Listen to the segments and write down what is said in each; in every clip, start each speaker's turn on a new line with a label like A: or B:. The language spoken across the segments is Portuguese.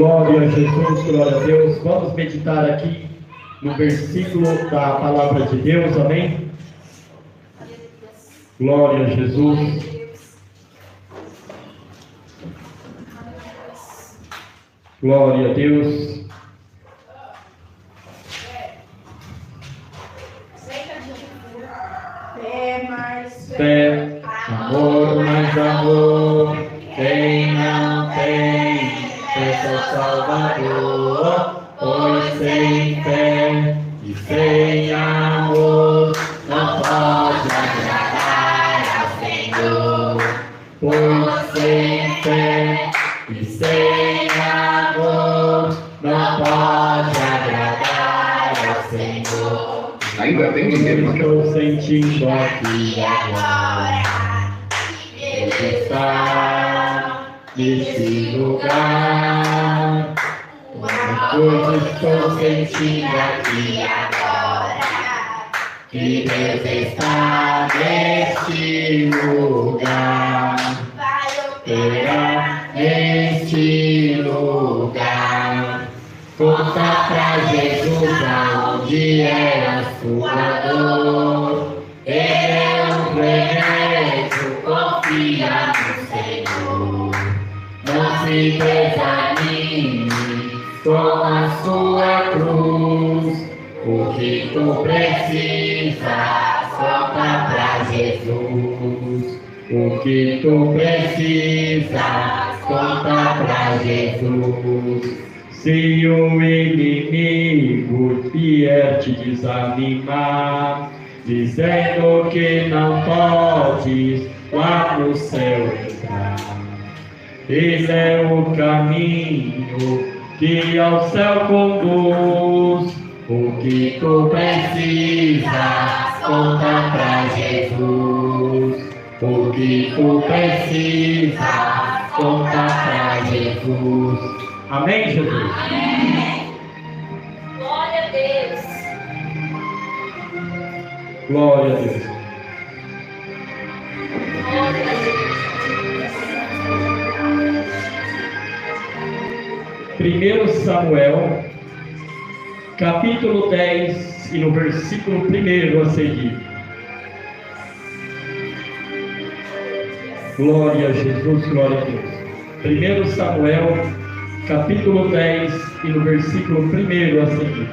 A: Glória a Jesus, glória a Deus. Vamos meditar aqui no versículo da palavra de Deus, amém? Glória a Jesus. Glória a Deus. Fé, amor mais amor, quem não tem fé só Salvador, pois sem fé e sem amor não pode agradar ao Senhor, pois sem fé e sem amor não pode agradar ao Senhor.
B: Ainda tem dinheiro.
A: Estou sentindo aqui agora. Deus está nesse lugar. Uma coisa estou sentindo aqui agora. Que Deus está nesse lugar. Terá nesse lugar. Conta pra Jesus aonde é a sua dor. Ele é um remédio, confia no Senhor. Não se desanime com a sua cruz. O que tu precisa, conta pra Jesus. O que tu precisa, conta pra Jesus. Se o inimigo vier te desanimar, dizendo que não podes lá no céu entrar, ele é o caminho que ao céu conduz. O que tu precisa, conta pra Jesus. O que tu precisa, conta pra Jesus. Amém, Jesus?
C: Amém. Glória a Deus.
A: Glória a Deus.
C: Glória a Deus.
A: 1 Samuel, capítulo 10, e no versículo 1 a seguir. Glória a Jesus, glória a Deus. 1 Samuel, capítulo 10, e no versículo 1 a seguir.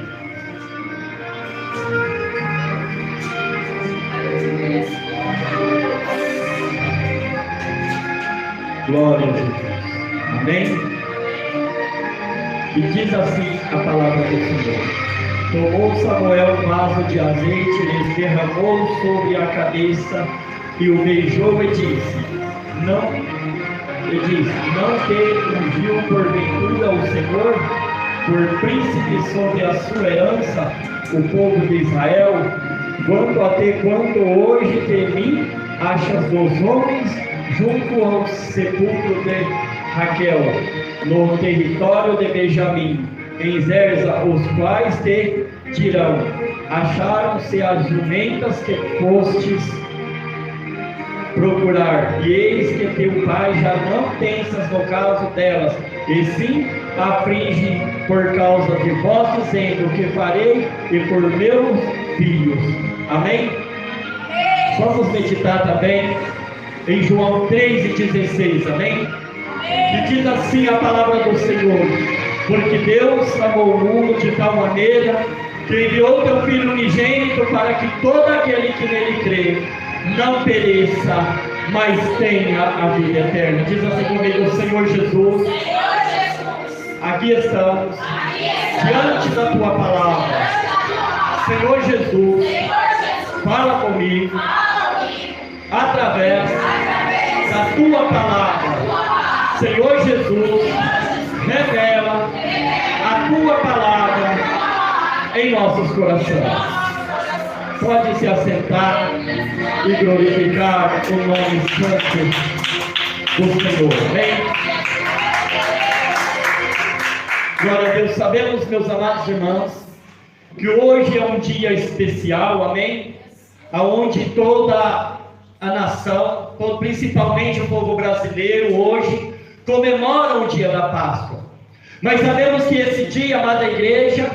A: Glória a Jesus. Amém? E diz assim a palavra do Senhor. Tomou Samuel um vaso de azeite, lhe derramou sobre a cabeça, e o beijou e disse: Não te ungiu porventura o Senhor por príncipe sobre a sua herança, o povo de Israel? Quando hoje de mim achas dos homens junto ao sepulcro de Raquel, no território de Benjamim, em Zerza, os quais te dirão: acharam-se as jumentas que fostes procurar, e eis que teu pai já não pensas no caso delas, e sim aflige por causa de vós, dizendo: o que farei e por meus filhos. Amém? Vamos meditar também em João 3,16, amém? E diz assim a palavra do Senhor: porque Deus amou o mundo de tal maneira que enviou teu Filho unigênito, para que todo aquele que nele crê não pereça, mas tenha a vida eterna. Diz assim comigo: Senhor Jesus, aqui estamos diante da tua palavra. Senhor Jesus, fala comigo através da tua palavra. Senhor Jesus, revela a tua palavra em nossos corações. Pode se assentar e glorificar o nome santo do Senhor. Amém? Glória a Deus. Sabemos, meus amados irmãos, que hoje é um dia especial, amém? Onde toda a nação, principalmente o povo brasileiro, hoje comemora o dia da Páscoa. Mas sabemos que esse dia, amada igreja,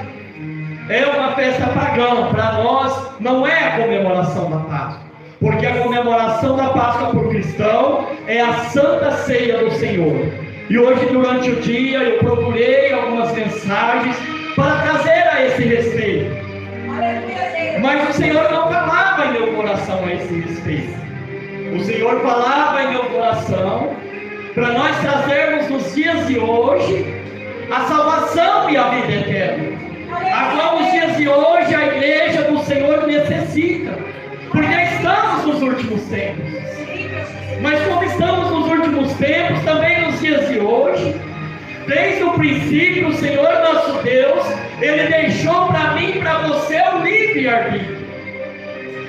A: é uma festa pagã. Para nós não é a comemoração da Páscoa, porque a comemoração da Páscoa para o cristão é a Santa Ceia do Senhor. E hoje, durante o dia, eu procurei algumas mensagens para trazer a esse respeito. Mas o Senhor não falava em meu coração a esse respeito. O Senhor falava em meu coração para nós trazermos nos dias de hoje a salvação e a vida eterna, a qual nos dias de hoje a igreja do Senhor necessita, porque estamos nos últimos tempos. Mas como estamos nos últimos tempos, também nos dias de hoje, desde o princípio, o Senhor nosso Deus, Ele deixou para mim e para você o livre-arbítrio.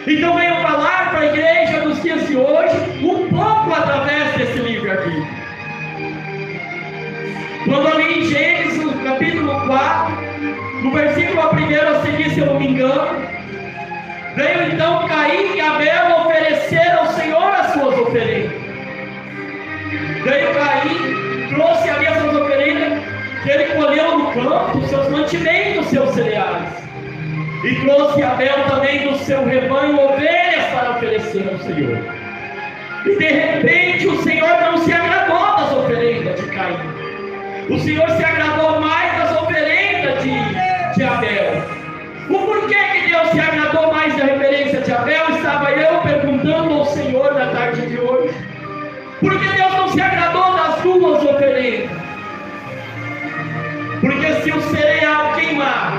A: Então venho falar para a igreja nos dias de hoje, um pouco através desse livre-arbítrio. Quando ali em Gênesis, no capítulo 4, no versículo 1 a seguir, se eu não me engano, veio então Caim e Abel oferecer ao Senhor as suas oferendas. Veio Caim, trouxe ali as suas oferendas, que ele colheu no campo, os seus mantimentos, os seus cereais. E trouxe Abel também do seu rebanho ovelhas para oferecer ao Senhor. E de repente o Senhor não se agradou das oferendas de Caim. O Senhor se agradou mais das oferendas de Abel. O porquê que Deus se agradou mais da referência de Abel? Estava eu perguntando ao Senhor na tarde de hoje. Por que Deus não se agradou das duas oferendas? Porque se o cereal queimar,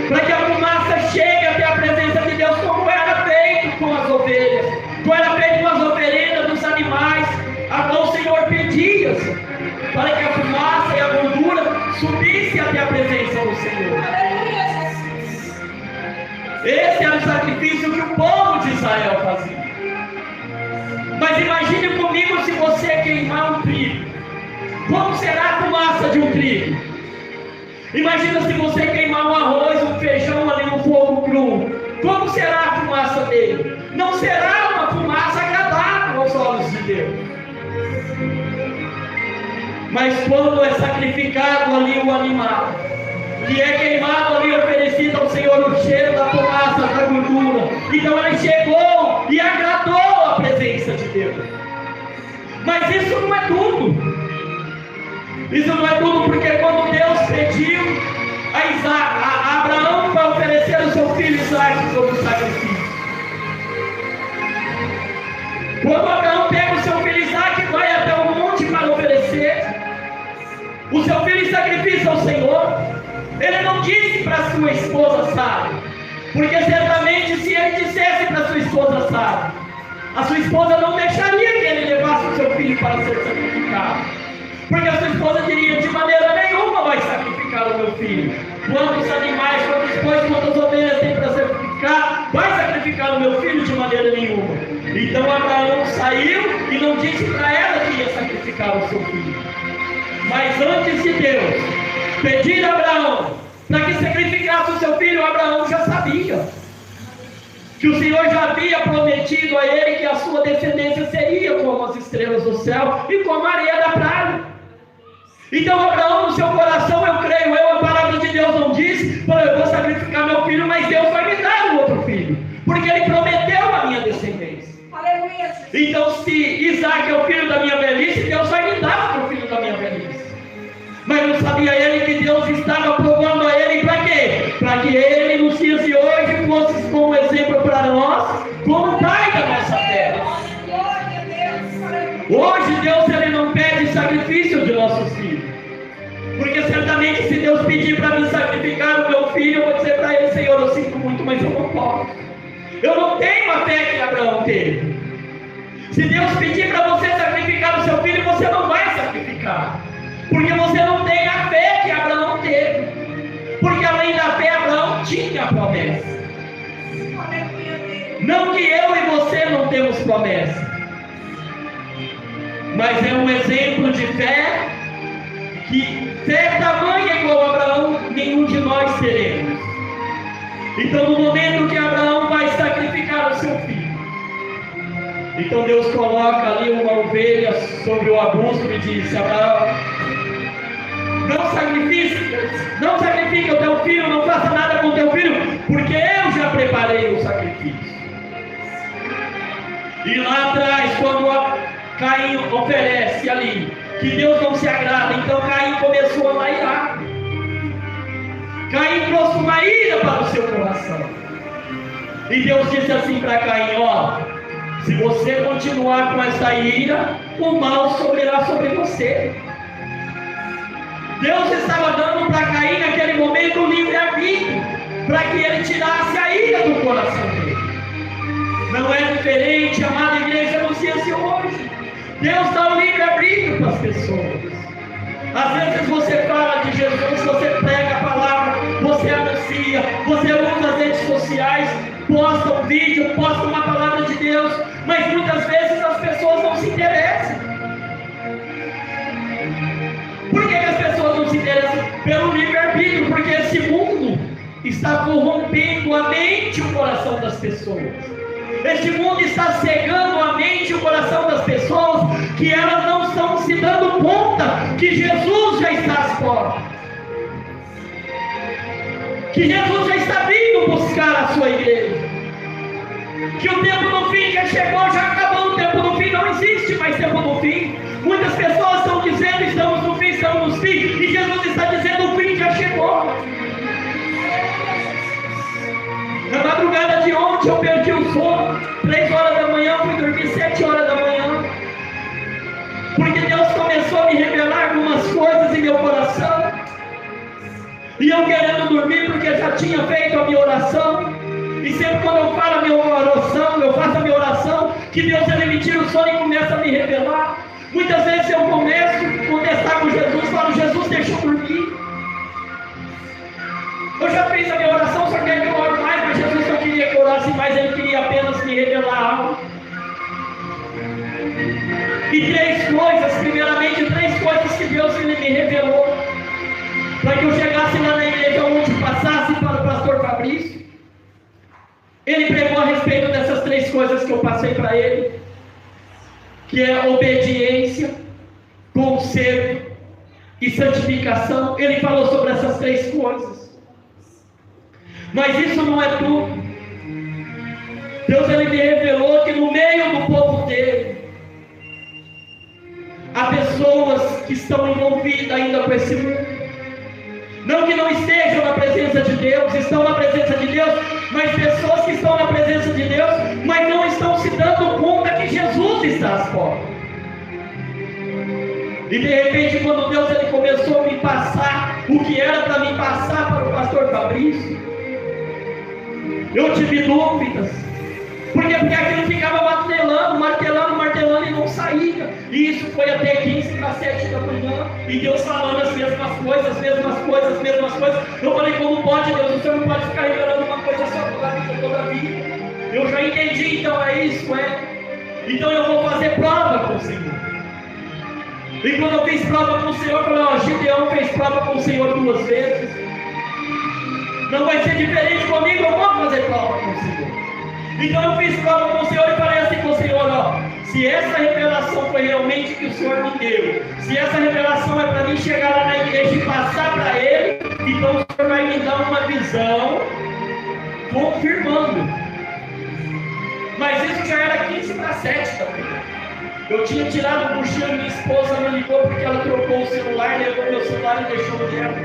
A: para que a fumaça chegue até a presença de Deus, como era feito com as ovelhas, como era feito com as oferendas dos animais, a qual o Senhor pedia para que a fumaça e a gordura subisse até a presença do Senhor. Esse era o sacrifício que o povo de Israel fazia. Mas imagine comigo se você queimar um trigo. Como será a fumaça de um trigo? Imagina se você queimar um arroz, um feijão ali no fogo cru. Como será a fumaça dele? Não será uma fumaça agradável aos olhos de Deus. Mas quando é sacrificado ali o animal, que é queimado ali, oferecido ao Senhor o cheiro da fumaça, da gordura, então ele chegou e agradou a presença de Deus. Mas isso não é tudo. Isso não é tudo, porque quando Deus pediu a Abraão para oferecer o seu filho Isaac como sacrifício, quando Abraão pega o seu filho Isaac e vai até o monte para oferecer o seu filho em sacrifício ao Senhor, ele não disse para sua esposa Sara, porque certamente se ele dissesse para sua esposa Sara, a sua esposa não deixaria que ele levasse o seu filho para ser sacrificado. Porque a sua esposa diria: de maneira nenhuma vai sacrificar o meu filho. Quantos animais, quantos bois, quantas ovelhas tem para sacrificar? Vai sacrificar o meu filho? De maneira nenhuma. Então Abraão saiu e não disse para ela que ia sacrificar o seu filho. Mas antes de Deus pedir a Abraão para que sacrificasse o seu filho, Abraão já sabia que o Senhor já havia prometido a ele que a sua descendência seria como as estrelas do céu e como a areia da praia. Então Abraão, no seu coração, eu creio, a palavra de Deus não diz: eu vou sacrificar meu filho, mas Deus vai me dar um outro filho, porque Ele prometeu a minha descendência. Aleluia. Então, se Isaac é o filho da minha velhice, Deus vai me dar outro filho da minha velhice. Mas não sabia ele que Deus estava provando a ele para quê? Para que ele, nos dias de hoje, fosse como exemplo para nós, como pai da nossa terra. Hoje Deus, Ele não pede sacrifício de nossos filhos, porque certamente se Deus pedir para me sacrificar o meu filho, eu vou dizer para ele: Senhor, eu sinto muito, mas eu não posso. Eu não tenho a fé que Abraão teve. Se Deus pedir para você sacrificar o seu filho, você não vai sacrificar, porque você não tem a fé que Abraão teve. Porque além da fé, Abraão tinha a promessa. Não que eu e você não temos promessa, mas é um exemplo de fé, que fé tamanha igual a Abraão, nenhum de nós teremos. Então, no momento que Abraão vai sacrificar o seu filho, então Deus coloca ali uma ovelha sobre o arbusto e diz: Abraão, Não sacrifique o teu filho, não faça nada com o teu filho, porque eu já preparei o sacrifício. E lá atrás, quando Caim oferece ali, que Deus não se agrada, então Caim começou a laiar. Caim trouxe uma ira para o seu coração. E Deus disse assim para Caim: ó, se você continuar com essa ira, o mal sobrevirá sobre você. Deus estava dando para Caim naquele momento o livre-arbítrio, para que ele tirasse a ira do coração dele. Não é diferente, amada igreja, nos dias de hoje. Deus dá o livre-arbítrio para as pessoas. Às vezes você fala de Jesus, você prega a palavra, você anuncia, você usa as redes sociais, posta um vídeo, posta uma palavra de Deus, mas muitas vezes as pessoas não se interessam. Por que as pessoas não se interessam? Pelo livre-arbítrio, porque esse mundo está corrompendo a mente e o coração das pessoas. Este mundo está cegando a mente e o coração das pessoas, que elas não estão se dando conta que Jesus já está às portas, que Jesus já está vindo buscar a sua igreja, que o tempo do fim já chegou, já acabou. O tempo do fim não existe mais tempo do fim. Muitas pessoas estão dizendo: estamos no fim, estamos no fim, e Jesus está dizendo: o fim já chegou. Na madrugada de ontem eu perdi o sono, 3 horas da manhã, fui dormir 7 horas da manhã, porque Deus começou a me revelar algumas coisas em meu coração, e eu querendo dormir, porque já tinha feito a minha oração, e sempre quando eu falo a minha oração, eu faço a minha oração, que Deus ele me tira o sono e começa a me revelar. Muitas vezes eu começo a contestar com Jesus, falo: Jesus, deixa eu dormir. Eu já fiz a minha oração, só quer que eu ore mais, mas Jesus não queria que eu orasse mais, ele queria apenas me revelar algo. E 3 coisas, primeiramente 3 coisas que Deus me revelou, para que eu chegasse lá na igreja onde passasse para o pastor Fabrício. Ele pregou a respeito dessas 3 coisas que eu passei para ele, que é obediência, conserto e santificação. Ele falou sobre essas 3 coisas. Mas isso não é tudo. Deus ele me revelou que no meio do povo dele há pessoas que estão envolvidas ainda com esse mundo. Não que não estejam na presença de Deus, estão na presença de Deus, mas pessoas que estão na presença de Deus, mas não estão se dando conta que Jesus está às portas. E de repente, quando Deus ele começou a me passar o que era para me passar para o pastor Fabrício, eu tive dúvidas. Porque aquilo ficava martelando e não saía. E isso foi até 15 para 7 da manhã. E Deus falando as mesmas coisas. Eu falei: como pode, Deus? O Senhor não pode ficar revelando uma coisa só toda a vida. Eu já entendi, então é isso, Então eu vou fazer prova com o Senhor. E quando eu fiz prova com o Senhor, eu falei: ó, Gideão fez prova com o Senhor 2 vezes. Não vai ser diferente comigo, eu vou fazer prova com o Senhor. Então eu fiz prova com o Senhor e falei assim com o Senhor: ó, se essa revelação foi realmente que o Senhor me deu, se essa revelação é para mim chegar lá na igreja e passar para Ele, então o Senhor vai me dar uma visão confirmando. Mas isso já era 15 para 7 também. Eu tinha tirado o cochilo, minha esposa me ligou porque ela trocou o celular, levou meu celular e deixou dela.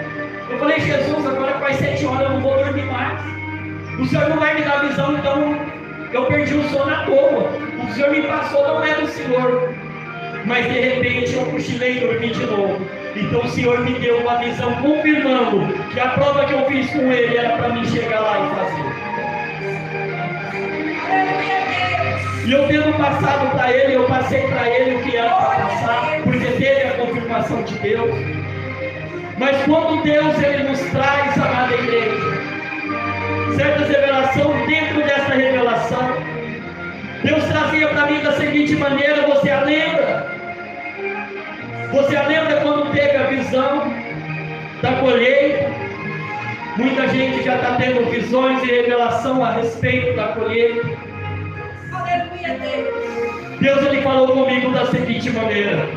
A: Eu falei: Jesus, agora faz 7 horas, eu não vou dormir mais. O Senhor não vai me dar visão, então eu perdi o sono à toa. O Senhor me passou, não é do Senhor. Mas de repente eu cochilei e dormi de novo. Então o Senhor me deu uma visão confirmando que a prova que eu fiz com Ele era para mim chegar lá e fazer. E eu tendo passado para Ele, eu passei para Ele o que era para passar, porque teve a confirmação de Deus. Mas quando Deus ele nos traz, amada igreja, certas revelações, dentro dessa revelação, Deus trazia para mim da seguinte maneira: você a lembra? Você a lembra quando teve a visão da colheita? Muita gente já está tendo visões e revelação a respeito da colheita. Aleluia, Deus. Deus ele falou comigo da seguinte maneira: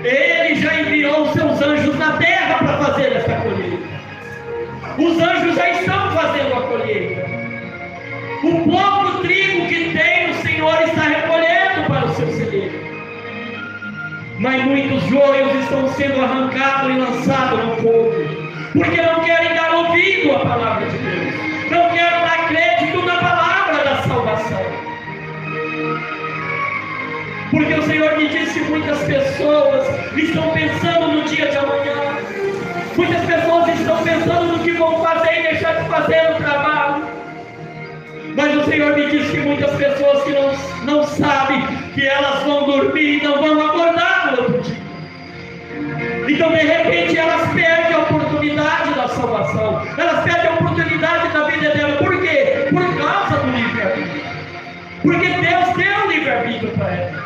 A: Ele já enviou os seus anjos na terra para fazer essa colheita. Os anjos já estão fazendo a colheita. O pouco trigo que tem, o Senhor está recolhendo para o seu celeiro. Mas muitos joios estão sendo arrancados e lançados no fogo, porque não querem dar ouvido à palavra de Deus, não querem dar crédito na palavra da salvação. Porque o Senhor me disse que muitas pessoas estão pensando no dia de amanhã, muitas pessoas estão pensando no que vão fazer e deixar de fazer no trabalho. Mas o Senhor me disse que muitas pessoas que não sabem que elas vão dormir e não vão acordar no outro dia. Então, de repente, elas perdem a oportunidade da salvação. Elas perdem a oportunidade da vida dela. Por quê? Por causa do livre-arbítrio. Porque Deus deu o livre-arbítrio para elas.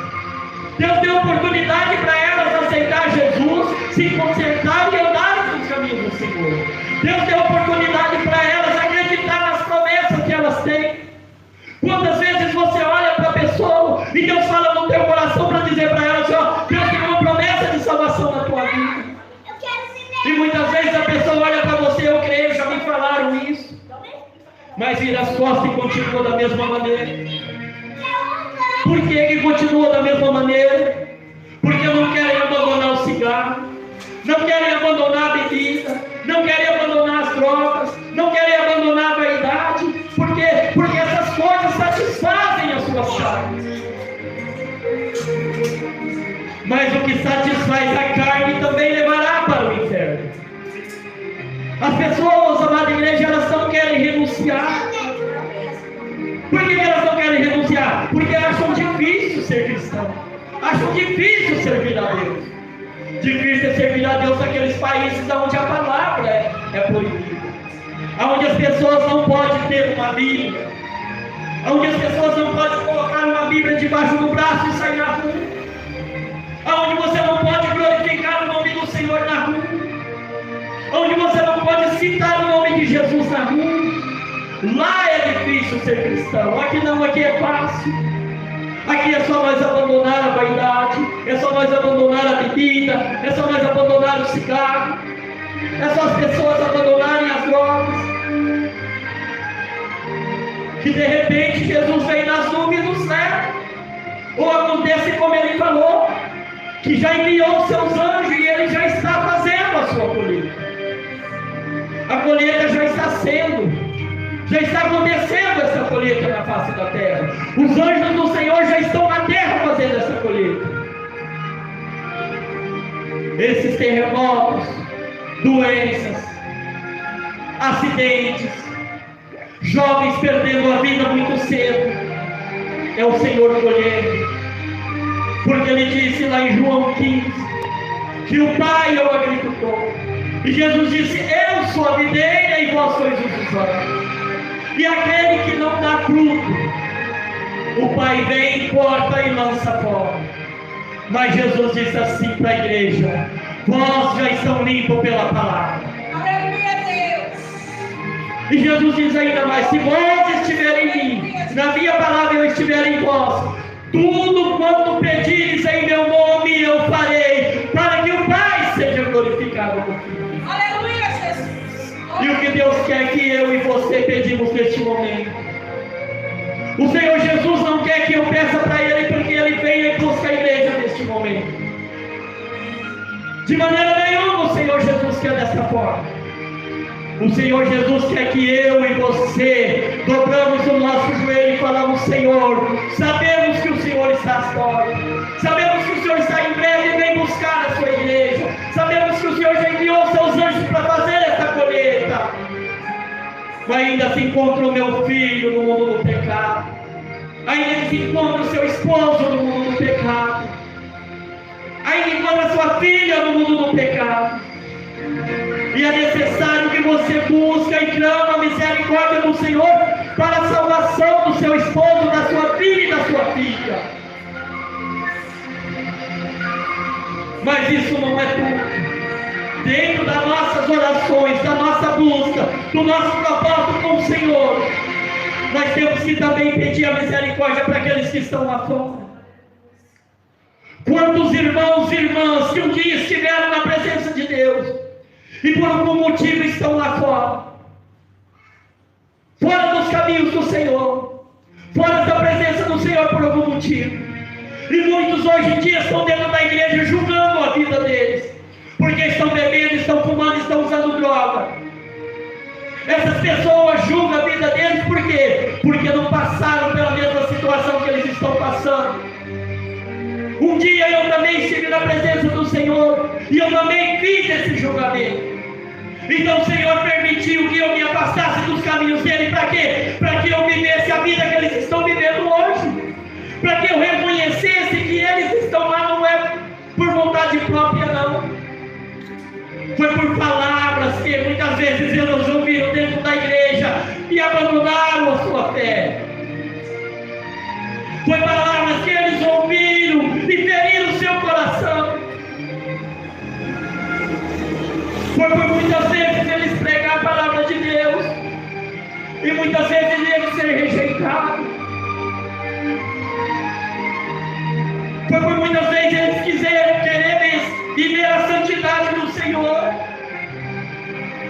A: Deus deu oportunidade para elas aceitar Jesus, se consertar e andar nos caminhos do Senhor. Deus deu oportunidade para elas acreditar nas promessas que elas têm. Quantas vezes você olha para a pessoa e Deus fala no teu coração para dizer para ela assim, ó, Deus tem uma promessa de salvação na tua vida. E muitas vezes a pessoa olha para você, eu creio, já me falaram isso, mas vira as costas e continua da mesma maneira. Por que continua da mesma maneira? Porque não querem abandonar o cigarro, não querem abandonar a bebida, não querem abandonar as drogas, não querem abandonar a vaidade. Por quê? Porque essas coisas satisfazem as suas carnes. Mas o que satisfaz a carne também levará para o inferno. As pessoas, amada igreja, elas não querem renunciar. Por que elas não querem renunciar? Porque acham difícil ser cristão, acham difícil servir a Deus. Difícil é servir a Deus naqueles países onde a palavra é proibida, onde as pessoas não podem ter uma Bíblia, onde as pessoas não podem colocar uma Bíblia debaixo do braço e sair na rua, onde você não pode glorificar o nome do Senhor na rua, onde você não pode citar o nome de Jesus na rua. Lá é difícil ser cristão. Aqui não, aqui é fácil. Aqui é só nós abandonar a vaidade, é só nós abandonar a bebida, é só nós abandonar o cigarro, é só as pessoas abandonarem as drogas. Que de repente Jesus vem nas nuvens do céu, ou acontece como ele falou, que já enviou os seus anjos e ele já está fazendo a sua colheita. A colheita já está sendo. Já está acontecendo essa colheita na face da terra. Os anjos do Senhor já estão na terra fazendo essa colheita. Esses terremotos, doenças, acidentes, jovens perdendo a vida muito cedo, é o Senhor colhendo. Porque ele disse lá em João 15 que o Pai é o agricultor. E Jesus disse, eu sou a videira e vós sois os ramos. E aquele que não dá fruto, o Pai vem, corta e lança fora. Mas Jesus disse assim para a igreja, vós já estão limpos pela palavra.
C: Aleluia, Deus.
A: E Jesus diz ainda mais, se vós estiverem em mim, na minha palavra eu estiver em vós, tudo quanto pedires em meu nome eu farei, para que o Pai seja glorificado no Filho.
C: Aleluia, Jesus.
A: E o que Deus quer que eu e você pedimos neste momento. O Senhor Jesus não quer que eu peça para Ele porque Ele venha e busque a igreja neste momento. De maneira nenhuma o Senhor Jesus quer desta forma. O Senhor Jesus quer que eu e você dobramos o nosso joelho e falamos, Senhor, sabemos que o Senhor está fora, sabemos que o Senhor está em breve e vem buscar a sua igreja, sabemos que o Senhor já enviou seus anjos para fazer essa colheita. Mas ainda se encontra o meu filho no mundo do pecado, ainda se encontra o seu esposo no mundo do pecado, ainda encontra a sua filha no mundo do pecado. E é necessário que você busque e clame a misericórdia do Senhor para a salvação do seu esposo, da sua filha e da sua filha. Mas isso não é tudo. Dentro das nossas orações, da nossa busca, do nosso propósito com o Senhor, nós temos que também pedir a misericórdia para aqueles que estão lá fora. Quantos irmãos e irmãs que um dia estiveram na presença de Deus e por algum motivo estão lá fora dos caminhos do Senhor, fora da presença do Senhor por algum motivo. E muitos hoje em dia estão dentro da igreja julgando a vida deles, porque estão bebendo, estão fumando, estão usando droga. Essas pessoas julgam a vida deles por quê? Porque não passaram pela mesma situação que eles estão passando. Um dia eu também estive na presença do Senhor e eu também fiz esse julgamento. Então o Senhor permitiu que eu me afastasse dos caminhos dele. Para quê? Para que eu vivesse a vida que eles estão vivendo hoje. Para que eu reconhecesse que eles estão lá, não é por vontade própria, não. Foi por palavras que muitas vezes eles ouviram dentro da igreja e abandonaram a sua fé. Foi palavras que eles ouviram e feriram o seu coração. Foi por muitas vezes eles pregar a palavra de Deus e muitas vezes eles serem rejeitados. Foi por muitas vezes eles querer viver a santidade do Senhor.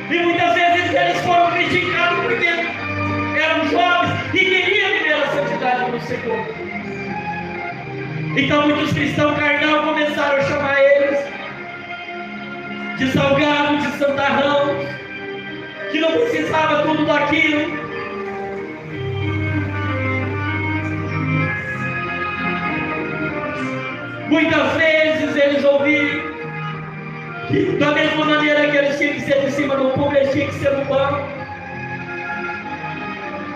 A: E muitas vezes eles foram criticados porque eram jovens e queriam viver a santidade do Senhor. Então muitos cristãos carnal começaram a chamar eles de salgado, de santarrão, que não precisava tudo daquilo. Muitas vezes eles ouviram que da mesma maneira que eles tinham que ser de cima do público, eles tinham que ser no banco.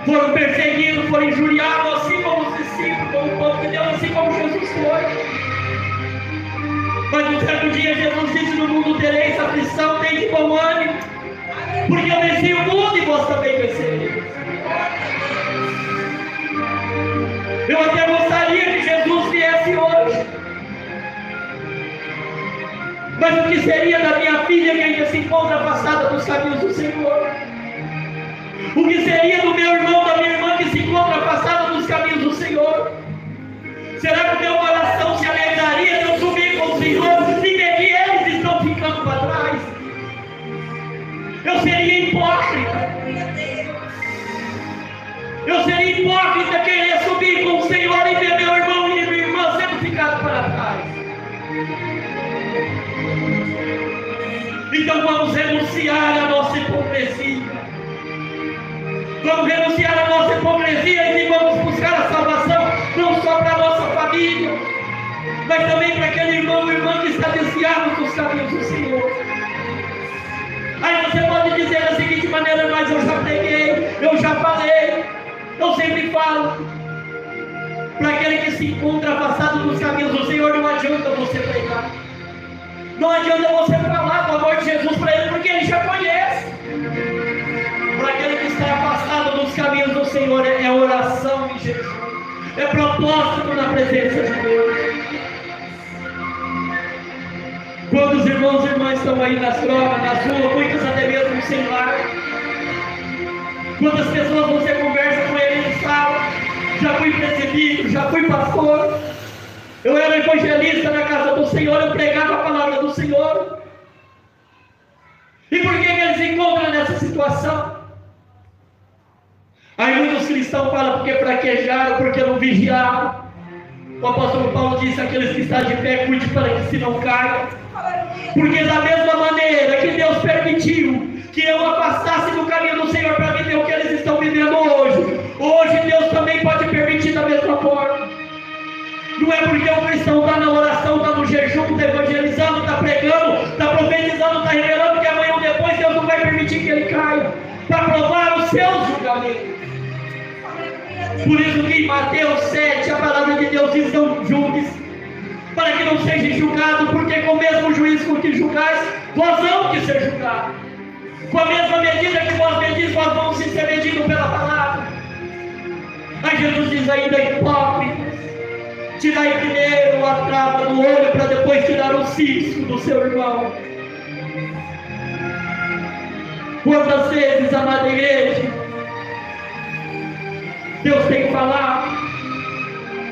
A: Foram perseguidos, foram injuriados, assim como os discípulos, como o povo de Deus, assim como Jesus foi. Mas um certo dia Jesus disse: no mundo tereis aflição, tem de bom ânimo, porque eu venci o mundo e vós também vencereis. Eu até gostaria que Jesus viesse hoje, mas o que seria da minha filha que ainda se encontra afastada dos caminhos do Senhor? O que seria do meu irmão, da minha irmã que se encontra afastada dos caminhos do Senhor? Será que o meu coração se alegraria de eu subir com o Senhor e ver que eles estão ficando para trás? Eu seria hipócrita. Eu seria hipócrita querer subir com o Senhor e ver meu irmão e minha irmã sendo ficado para trás. Então vamos renunciar à nossa hipocrisia. Vamos renunciar à nossa hipocrisia e vamos buscar a salvação, não só para a nossa família, mas também para aquele irmão ou irmã que está desviado dos caminhos do Senhor. Aí você pode dizer da seguinte maneira: mas eu já preguei, eu já falei, eu sempre falo. Para aquele que se encontra afastado dos caminhos do Senhor, não adianta você pregar. Não adianta você falar do amor de Jesus para ele, porque ele já conhece. Para aquele que está afastado dos caminhos do Senhor, é oração em jejum, é propósito na presença de Deus. Quando os irmãos e irmãs estão aí nas drogas, nas ruas, muitos até mesmo sem lar, quantas pessoas você conversa com ele e fala: já fui presbítero, já fui pastor, eu era evangelista na casa do Senhor, eu pregava a palavra do Senhor. E por que eles se encontram nessa situação? Aí muitos cristãos falam porque fraquejaram, porque não vigiaram. O apóstolo Paulo disse: aqueles que estão de pé, cuide para que se não caia. Porque da mesma maneira que Deus permitiu que eu afastasse do caminho do Senhor para viver o que eles estão vivendo hoje Deus também pode permitir da mesma forma. Não é porque o cristão está na oração, está no jejum, está evangelizando, está pregando, está profetizando, está revelando, que amanhã ou depois Deus não vai permitir que ele caia, para provar os seus julgamentos. Por isso que em Mateus 7 a palavra de Deus diz: não julgues, para que não seja julgado, porque com o mesmo juízo com que julgais, vós hão de ser julgados. Com a mesma medida que vós medis, vós vamos ser medidos pela palavra. Aí Jesus diz ainda: hipócritas, tirai primeiro a trava do olho, para depois tirar o cisco do seu irmão. Quantas vezes, amada igreja, Deus tem falado,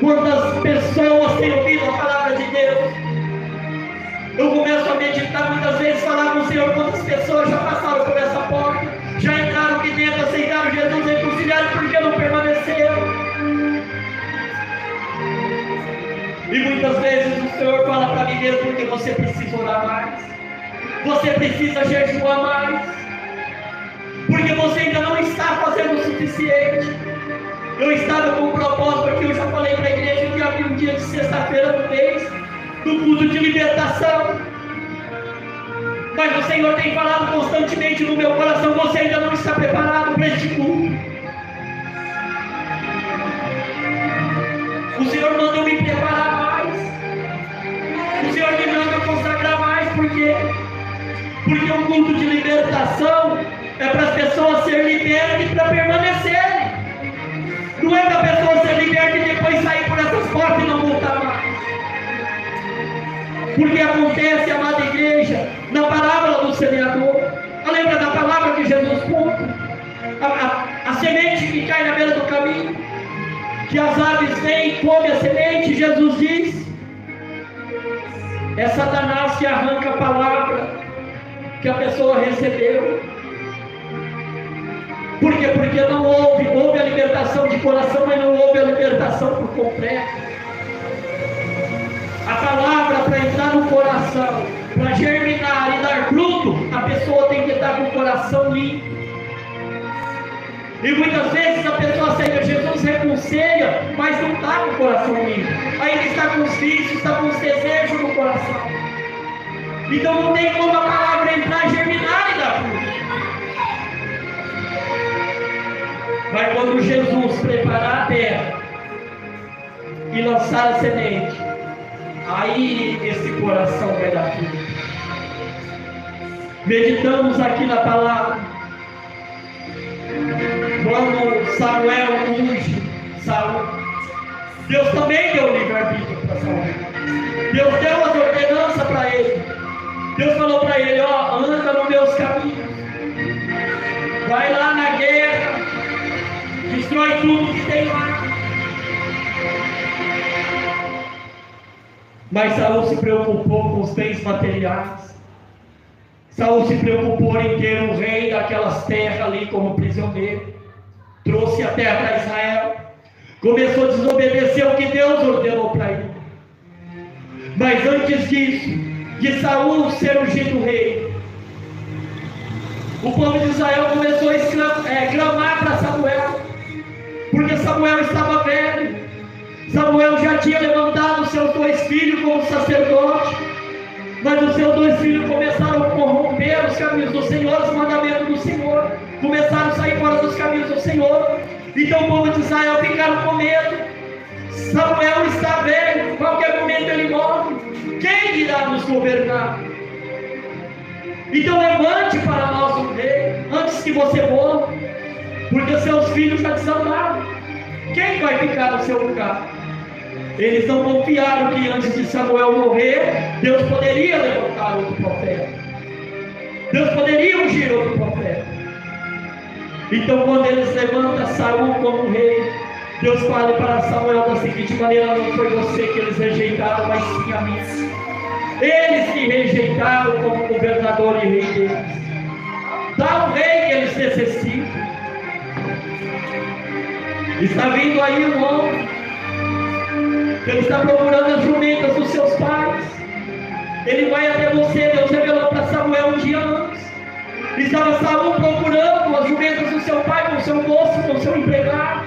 A: Quantas pessoas têm ouvido a palavra de Deus? Eu começo a meditar muitas vezes, falar com o Senhor, quantas pessoas já passaram por essa porta, já entraram aqui dentro, aceitaram Jesus, reconciliaram, porque não permaneceram. E muitas vezes o Senhor fala para mim mesmo, porque você precisa orar mais, você precisa jejuar mais, porque você ainda não está fazendo o suficiente. Eu estava com um propósito aqui, eu já falei para a igreja que havia um dia de sexta-feira do mês, do culto de libertação. Mas o Senhor tem falado constantemente no meu coração, você ainda não está preparado para este culto. O Senhor mandou me preparar mais. O Senhor me manda consagrar mais, por quê? Porque o culto de libertação é para as pessoas serem libertas e para permanecerem. Não é para a pessoa ser liberta e depois sair por essas portas e não voltar mais. Porque acontece, amada igreja, na parábola do semeador. Lembra da palavra que Jesus conta? A semente que cai na beira do caminho, que as aves vêm e comem a semente. Jesus diz: é Satanás que arranca a palavra que a pessoa recebeu. Por quê? Porque não houve a libertação de coração, mas não houve a libertação por completo. A palavra, para entrar no coração, para germinar e dar fruto, a pessoa tem que estar com o coração limpo. E muitas vezes a pessoa aceita Jesus, reconcilia, mas não está com o coração limpo. Ainda está com os vícios, está com os desejos no coração. Então não tem como a palavra entrar, germinar e dar fruto. Mas quando Jesus preparar a terra e lançar a semente, aí esse coração vai dar fruto. Meditamos aqui na palavra. Quando Samuel unge Saul, Deus também deu livre-arbítrio para Saul. Deus deu as ordenanças para ele. Deus falou para ele: ó, anda nos meus caminhos, vai lá na guerra, destrói tudo que tem lá. Mas Saul se preocupou com os bens materiais. Saul se preocupou em ter um rei daquelas terras ali como prisioneiro. Trouxe a terra para Israel. Começou a desobedecer o que Deus ordenou para ele. Mas antes disso, de Saul ser ungido rei, o povo de Israel começou a clamar para Samuel, porque Samuel estava velho. Samuel já tinha levantado seus 2 filhos como sacerdote, mas os seus 2 filhos começaram a corromper os caminhos do Senhor, os mandamentos do Senhor, começaram a sair fora dos caminhos do Senhor. Então o povo de Israel ficaram com medo. Samuel está velho, qualquer momento ele morre, quem irá nos governar? Então levante para nós um rei, antes que você morra, porque seus filhos já desandaram. Quem vai ficar no seu lugar? Eles não confiaram que antes de Samuel morrer, Deus poderia levantar outro profeta. Deus poderia ungir outro profeta. Então quando eles levantam Saul como rei, Deus fala para Samuel da seguinte maneira: não foi você que eles rejeitaram, mas sim a mim. Eles me rejeitaram como governador e rei deles. Dá o rei que eles necessitam. Está vindo aí um homem, ele está procurando as jumentas dos seus pais. Ele vai até você. Deus revelou para Samuel um dia antes. Estava Saul procurando as jumentas do seu pai, com o seu moço, com o seu empregado,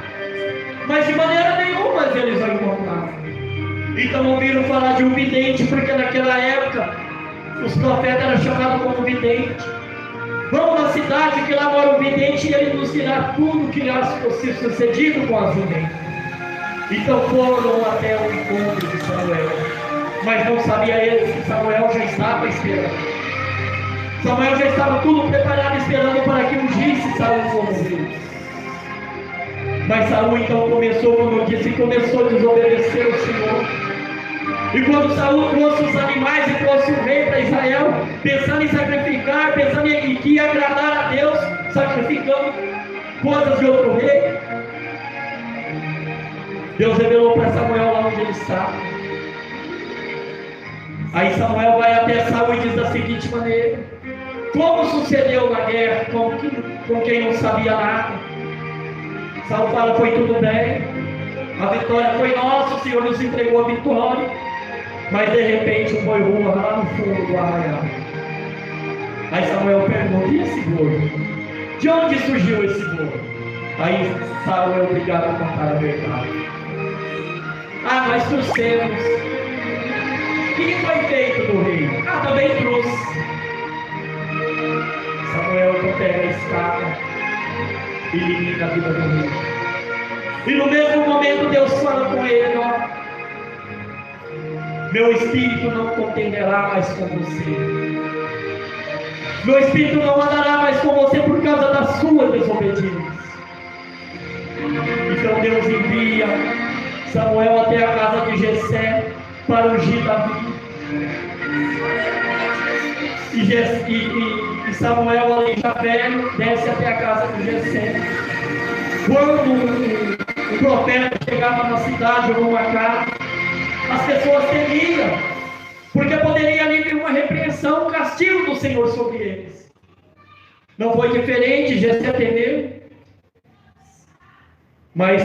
A: mas de maneira nenhuma eles vão encontrar. Então ouviram falar de um vidente, porque naquela época os profetas eram chamados como vidente. Vamos na cidade que lá mora um vidente e ele nos dirá tudo que lhe fosse sucedido com as jumentas. Então foram até o encontro de Samuel, mas não sabia eles que Samuel já estava esperando. Samuel já estava tudo preparado, esperando para que ungisse Saul como rei. Mas Saul então começou, como eu disse, começou a desobedecer o Senhor. E quando Saul trouxe os animais e trouxe o rei para Israel, pensando em sacrificar, pensando em que ia agradar a Deus, sacrificando coisas de outro rei, Deus revelou para Samuel Saul. Aí Samuel vai até Saul e diz da seguinte maneira: como sucedeu na guerra com quem não sabia nada? Saul fala: foi tudo bem, a vitória foi nossa, o Senhor nos entregou a vitória. Mas de repente um boi rua lá no fundo do arraial. Aí Samuel pergunta: e esse boi? De onde surgiu esse boi? Aí Saul é obrigado a contar a verdade. Ah, nós trouxemos. O que foi feito do rei? Ah, também trouxe. Samuel então pega a espada e elimina a vida do rei. E no mesmo momento Deus fala com ele: ó, meu espírito não contenderá mais com você. Meu espírito não andará mais com você por causa da sua desobediência. Então Deus envia Samuel até a casa de Jessé para ungir Davi. E Samuel, além já velho, desce até a casa de Jessé. Quando o profeta chegava na cidade ou numa casa, as pessoas temiam, porque poderia ali vir uma repreensão, um castigo do Senhor sobre eles. Não foi diferente, Jessé temeu. Mas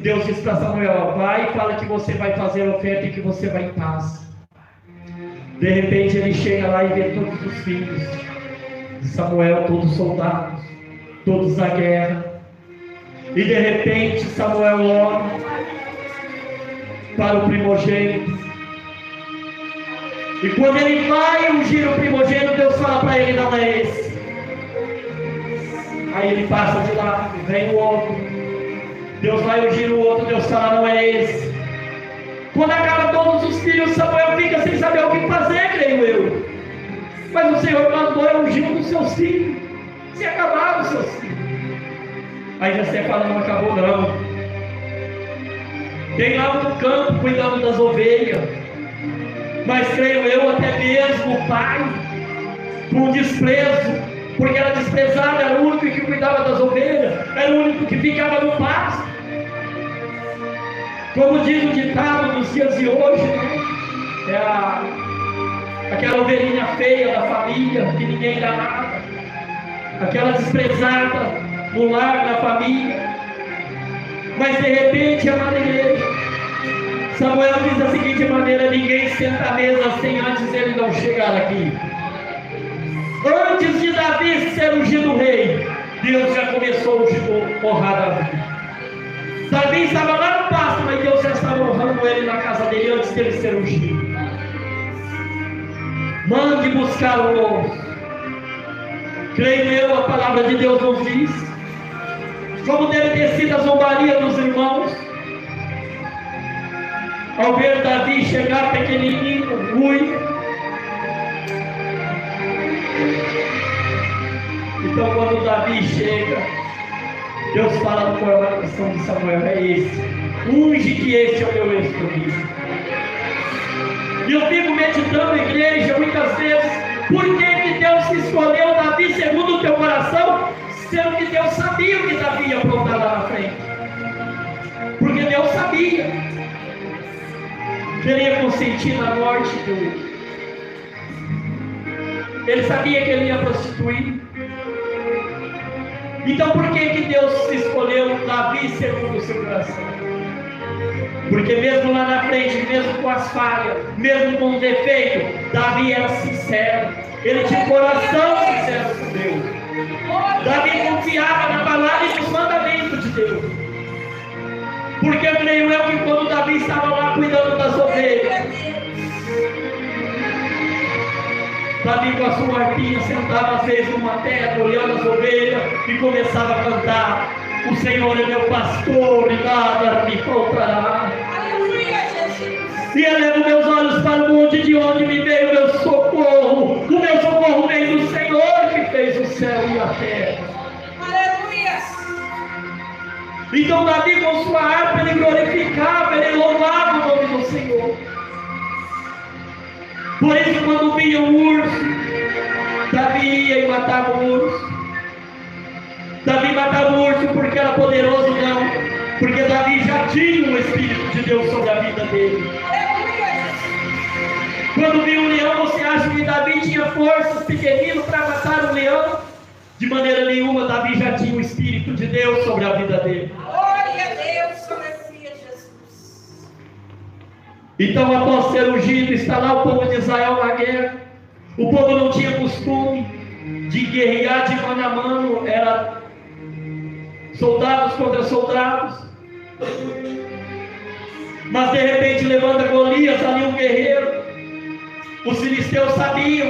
A: Deus disse para Samuel: vai e fala que você vai fazer a oferta e que você vai em paz. De repente ele chega lá e vê todos os filhos de Samuel, todos soldados, todos na guerra. E de repente Samuel ora para o primogênito. E quando ele vai ungir o primogênito, Deus fala para ele: não é esse. Aí ele passa de lá, vem o outro. Deus vai ungir o outro, Deus fala: não é esse. Quando acaba todos os filhos, Samuel fica sem saber o que fazer, creio eu. Mas o Senhor mandou eu ungir um dos seus filhos. Se acabaram os seus filhos. Aí Jessé fala: não acabou não. Tem lá no campo cuidando das ovelhas. Mas creio eu, até mesmo o pai, com desprezo, porque era desprezado, era o único que cuidava das ovelhas, era o único que ficava no pasto. Como diz o ditado nos dias de hoje, né? É aquela ovelhinha feia da família, que ninguém dá nada, aquela desprezada no lar, na família. Mas de repente, amada igreja, Samuel diz da seguinte maneira: ninguém senta à mesa sem antes ele não chegar aqui. Antes de Davi ser ungido rei, Deus já começou a honrar Davi. Davi estava lá no pasto, mas Deus já estava honrando ele na casa dele antes dele ser ungido. Mande buscar o novo. Creio eu, a palavra de Deus nos diz como deve ter sido a zombaria dos irmãos ao ver Davi chegar pequenininho, ruim. Então quando Davi chega, Deus fala no coração de Samuel: é esse, unge que este é o meu escolhido. E eu fico meditando, igreja, muitas vezes, por que Deus escolheu Davi segundo o teu coração, sendo que Deus sabia o que Davi ia aprontar lá na frente. Porque Deus sabia que ele ia consentir na morte do... Ele sabia que ele ia prostituir. Então por que Deus escolheu Davi segundo o seu coração? Porque mesmo lá na frente, mesmo com as falhas, mesmo com o defeito, Davi era sincero. Ele tinha um coração sincero com Deus. Davi confiava na palavra e nos mandamentos de Deus. Porque eu creio eu que quando Davi estava lá cuidando das ovelhas, Davi com a sua arpinha sentava às vezes numa terra, olhando as ovelhas e começava a cantar: o Senhor é meu pastor e nada me faltará. E elevo meus olhos para o monte, de onde me veio o meu socorro. O meu socorro vem do Senhor que fez o céu e a terra.
C: Aleluia!
A: Então Davi com sua harpa ele glorificava, ele louvava o nome do Senhor. Por isso quando vinha um urso, Davi ia e matava o urso. Davi matava o urso porque era poderoso? Não, porque Davi Davi já tinha o Espírito de Deus sobre a vida dele. Quando viu um leão, você acha que Davi tinha forças pequeninas para matar um leão? De maneira nenhuma, Davi já tinha o Espírito de Deus sobre a vida dele.
C: Glória a Deus, aleluia, Jesus.
A: Então, após ser ungido, está lá o povo de Israel na guerra. O povo não tinha costume de guerrear de mano a mano, era soldados contra soldados. Mas de repente levanta Golias, ali um guerreiro. Os filisteus sabiam.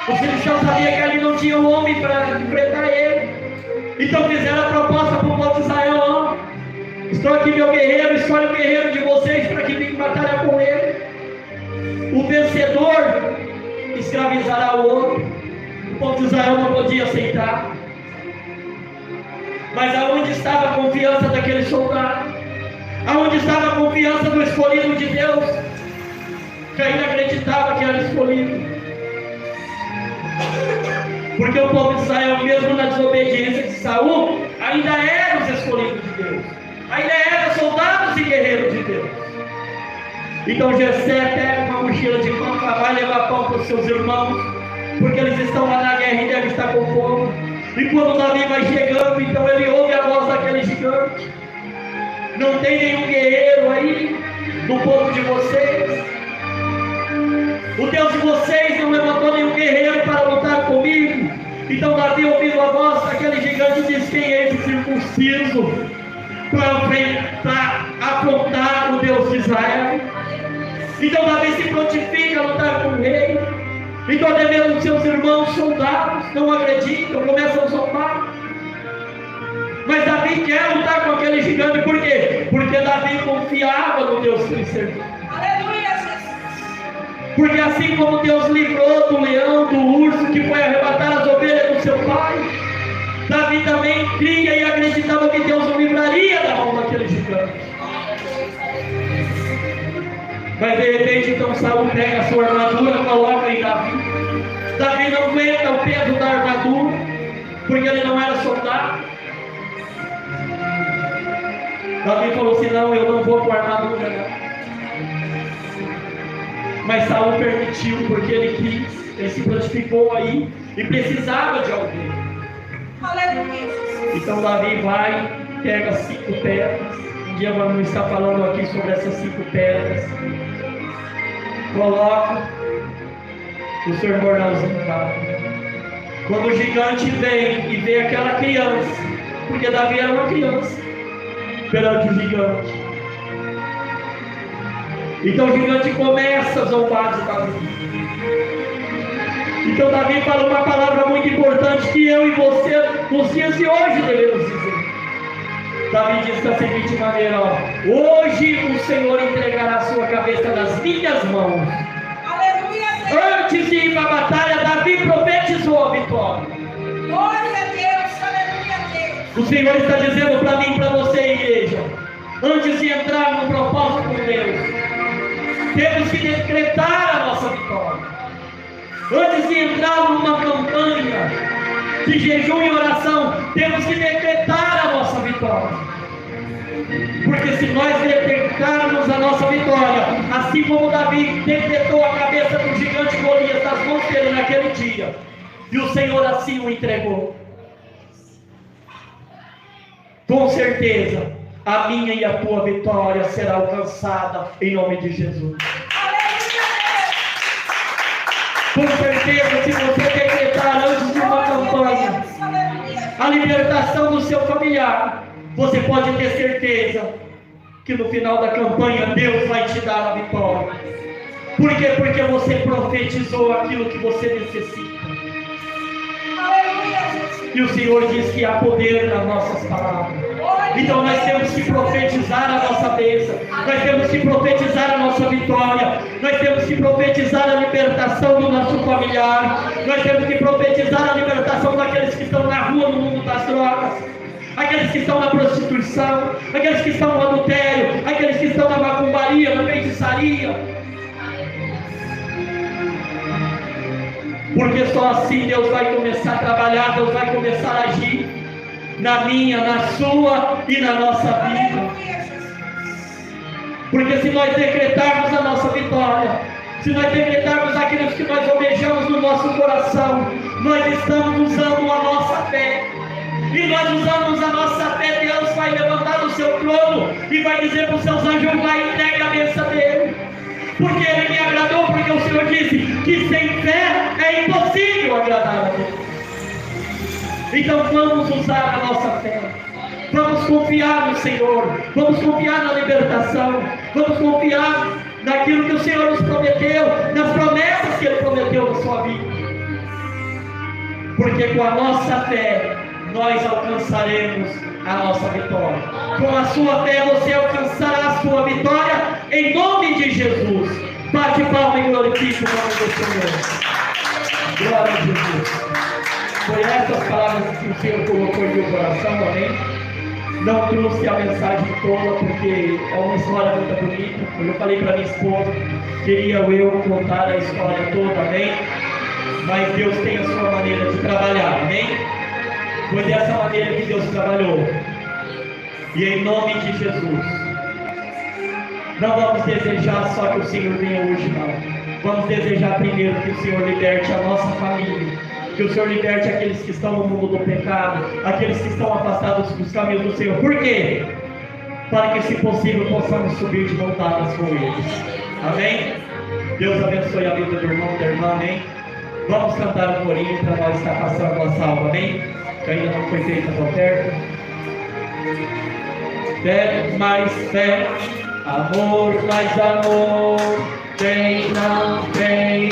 A: Os filisteus sabiam que ali não tinha um homem para enfrentar ele. Então fizeram a proposta para o povo de Israel: ó, estou aqui meu guerreiro, escolhe o guerreiro de vocês para que fique batalhar com ele. O vencedor escravizará o outro. O povo de Israel não podia aceitar. Mas aonde estava a confiança daquele soldado? Aonde estava a confiança do escolhido de Deus? Caim acreditava que era escolhido. Porque o povo de Israel, mesmo na desobediência de Saul, ainda eram os escolhidos de Deus. Ainda eram soldados e guerreiros de Deus. Então Jessé pega uma mochila de pão, vai levar pão para os seus irmãos, porque eles estão lá na guerra e devem estar com fome. E quando Davi vai chegando, então ele ouve a voz daquele gigante: não tem nenhum guerreiro aí do povo de vocês? O Deus de vocês não levantou nenhum guerreiro para lutar comigo? Então Davi, ouvindo a voz daquele gigante, diz: quem é esse circunciso para afrontar o Deus de Israel? Então Davi se prontifica a lutar com o rei. Então até mesmo seus irmãos soldados não acreditam, começam a zombar. Mas Davi quer lutar com aquele gigante. Por quê? Porque Davi confiava no Deus que ele servia.
C: Aleluia, Jesus.
A: Porque assim como Deus livrou do leão, do urso que foi arrebatar as ovelhas do seu pai, Davi também cria e acreditava que Deus o livraria da mão daquele gigante. Mas de repente então Saul pega a sua armadura, coloca em Davi. Davi não aguenta o peso da armadura, porque ele não era soldado. Davi falou assim: não, eu não vou com a armadura não. Mas Saul permitiu, porque ele quis, ele se prontificou aí e precisava de alguém.
C: Aleluia.
A: Então Davi vai, pega 5 pedras. Um dia vamos estar falando aqui sobre essas 5 pedras. Coloca o seu bordãozinho lá. Quando o gigante vem e vê aquela criança, porque Davi era uma criança perante o gigante. Então o gigante começa a zombar de Davi. Então Davi fala uma palavra muito importante que eu e você nos dias de hoje devemos dizer. Davi diz da seguinte maneira: ó, hoje o Senhor entregará a sua cabeça nas minhas mãos.
C: Aleluia.
A: Antes de ir para a batalha, Davi profetizou a vitória.
C: Glória a Deus, aleluia a Deus.
A: O Senhor está dizendo para mim e para você, igreja: antes de entrar no propósito com Deus, temos que decretar a nossa vitória. Antes de entrar numa campanha de jejum e oração, temos que decretar a nossa vitória. Porque se nós decretarmos a nossa vitória, assim como Davi decretou a cabeça do gigante Golias das mãos dele naquele dia, e o Senhor assim o entregou, com certeza a minha e a tua vitória será alcançada em nome de Jesus. Com certeza, se você decretar antes de uma campanha a libertação do seu familiar, você pode ter certeza que no final da campanha Deus vai te dar a vitória. Por quê? Porque você profetizou aquilo que você necessita. E o Senhor diz que há poder nas nossas palavras. Então nós temos que profetizar a nossa bênção, nós temos que profetizar a nossa vitória, nós temos que profetizar a libertação do nosso familiar, nós temos que profetizar a libertação daqueles que estão na rua no mundo das drogas, aqueles que estão na prostituição, aqueles que estão no adultério, aqueles que estão na macumbaria, na feitiçaria. Porque só assim Deus vai começar a trabalhar, Deus vai começar a agir na minha, na sua e na nossa vida. Porque se nós decretarmos a nossa vitória, se nós decretarmos aquilo que nós almejamos no nosso coração, nós estamos usando a nossa fé. E nós usamos a nossa fé, Deus vai levantar o seu trono e vai dizer para os seus anjos: vai e entregue a bênção dele. Porque ele me agradou, porque o Senhor disse que sem fé é impossível agradar a Deus. Então vamos usar a nossa fé. Vamos confiar no Senhor. Vamos confiar na libertação. Vamos confiar naquilo que o Senhor nos prometeu, nas promessas que Ele prometeu na sua vida. Porque com a nossa fé nós alcançaremos a nossa vitória. Com a sua fé você alcançará a sua vitória em nome de Jesus. Bate palma e glorifique o nome do Senhor. Glória a Jesus. Foi essas palavras que o Senhor colocou em meu coração, amém? Não trouxe a mensagem toda porque é uma história muito bonita. Como eu falei para minha esposa, queria eu contar a história toda, amém? Mas Deus tem a sua maneira de trabalhar, amém? Foi dessa maneira que Deus trabalhou. E em nome de Jesus, não vamos desejar só que o Senhor venha hoje, não. Vamos desejar primeiro que o Senhor liberte a nossa família, que o Senhor liberte aqueles que estão no mundo do pecado, aqueles que estão afastados dos caminhos do Senhor. Por quê? Para que, se possível, possamos subir de voltadas com eles. Amém? Deus abençoe a vida do irmão e da irmã, amém? Vamos cantar um corinho para nós estar passando a salva, amém? Que ainda não foi feita a oferta. Fé mais fé, amor mais amor, quem não tem,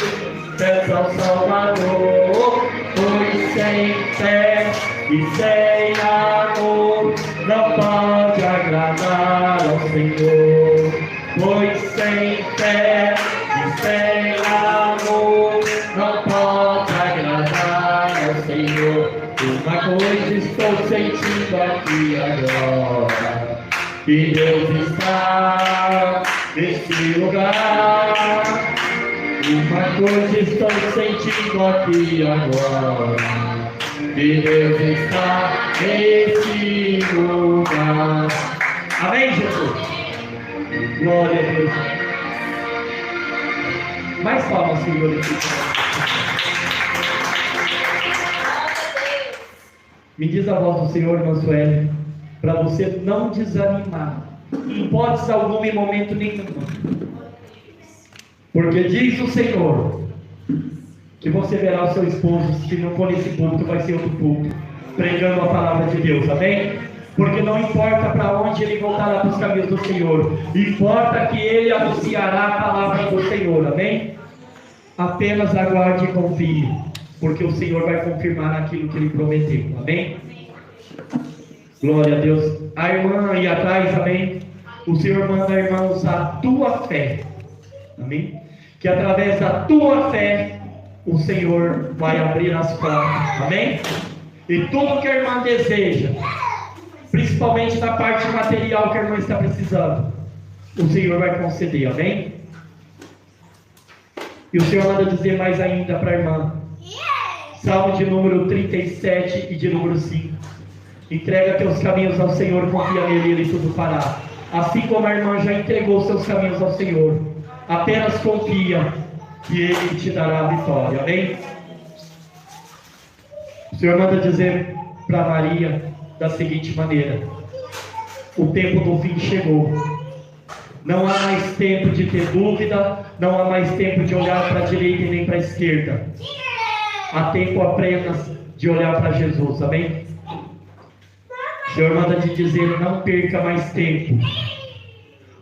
A: peça ao Salvador. Pois sem fé e sem amor não pode agradar ao Senhor. Pois sem fé e sem amor não pode agradar ao Senhor. Uma coisa estou sentindo aqui agora, que Deus está nesse lugar. Uma coisa estou sentindo aqui agora, que Deus está nesse lugar. Amém, Jesus? Glória a Deus. Mais palmas, Senhor. Me diz a voz do Senhor, irmã Sueli, para você não desanimar, em hipótese alguma, em momento nenhum. Porque diz o Senhor que você verá o seu esposo, se não for nesse culto, vai ser outro culto, pregando a palavra de Deus, amém? Porque não importa para onde ele voltará dos caminhos do Senhor, importa que ele anunciará a palavra do Senhor, amém? Apenas aguarde e confie, porque o Senhor vai confirmar aquilo que ele prometeu, amém? Glória a Deus. A irmã aí atrás, amém? O Senhor manda, irmãos, a tua fé, amém? Que através da tua fé o Senhor vai abrir as portas, amém? E tudo que a irmã deseja, principalmente na parte material que a irmã está precisando, o Senhor vai conceder, amém? E o Senhor manda dizer mais ainda para a irmã, Salmo de número 37 e de número 5: entrega teus caminhos ao Senhor, confia nele e ele tudo fará. Assim como a irmã já entregou seus caminhos ao Senhor, apenas confia que ele te dará a vitória, amém? O Senhor manda dizer para Maria da seguinte maneira: o tempo do fim chegou. Não há mais tempo de ter dúvida, não há mais tempo de olhar para a direita e nem para a esquerda. Há tempo apenas de olhar para Jesus, amém? O Senhor manda te dizer: não perca mais tempo,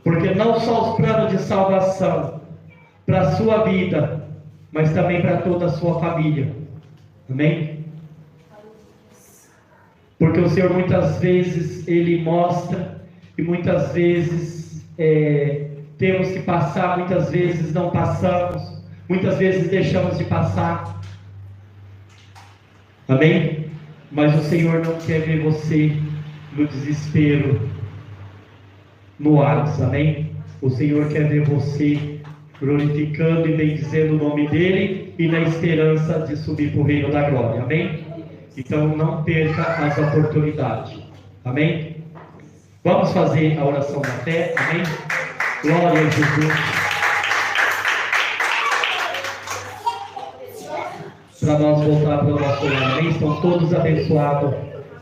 A: porque não só os planos de salvação para a sua vida, mas também para toda a sua família, amém? Porque o Senhor muitas vezes Ele mostra, e muitas vezes temos que passar, muitas vezes não passamos, muitas vezes deixamos de passar, amém? Mas o Senhor não quer ver você no desespero, no Hades, amém? O Senhor quer ver você glorificando e bendizendo o nome dEle e na esperança de subir para o reino da glória, amém? Então não perca as oportunidades, amém? Vamos fazer a oração da fé, amém? Glória a Jesus. Para nós voltar para o nosso lar. Amém? Estão todos abençoados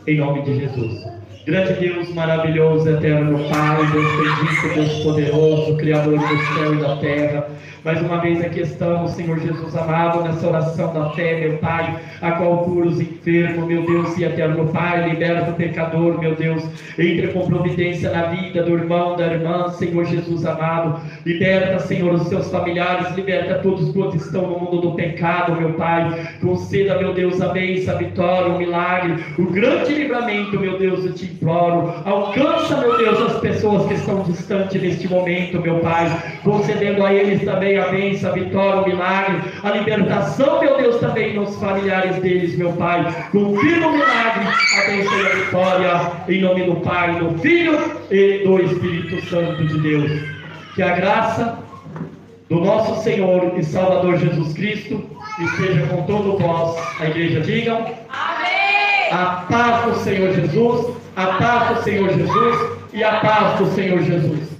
A: em nome de Jesus. Grande Deus, maravilhoso, eterno Pai, Deus bendito, Deus poderoso, Criador do céu e da terra. Mais uma vez aqui estamos, Senhor Jesus amado, nessa oração da fé, meu Pai, a qual cura os enfermos, meu Deus e eterno Pai, liberta o pecador, meu Deus, entre com providência na vida do irmão, da irmã, Senhor Jesus amado, liberta, Senhor, os seus familiares, liberta todos quantos estão no mundo do pecado, meu Pai, conceda, meu Deus, a bênção, a vitória, o milagre, o grande livramento, meu Deus, eu te imploro, alcança, meu Deus, as pessoas que estão distantes neste momento, meu Pai, concedendo a eles também a bênção, a vitória, o milagre, a libertação, meu Deus, também nos familiares deles, meu Pai, confirma o milagre, a bênção e a vitória, em nome do Pai, do Filho e do Espírito Santo de Deus. Que a graça do nosso Senhor e Salvador Jesus Cristo esteja com todos vós. A igreja digam amém. A paz do Senhor Jesus, a paz do Senhor Jesus e a paz do Senhor Jesus.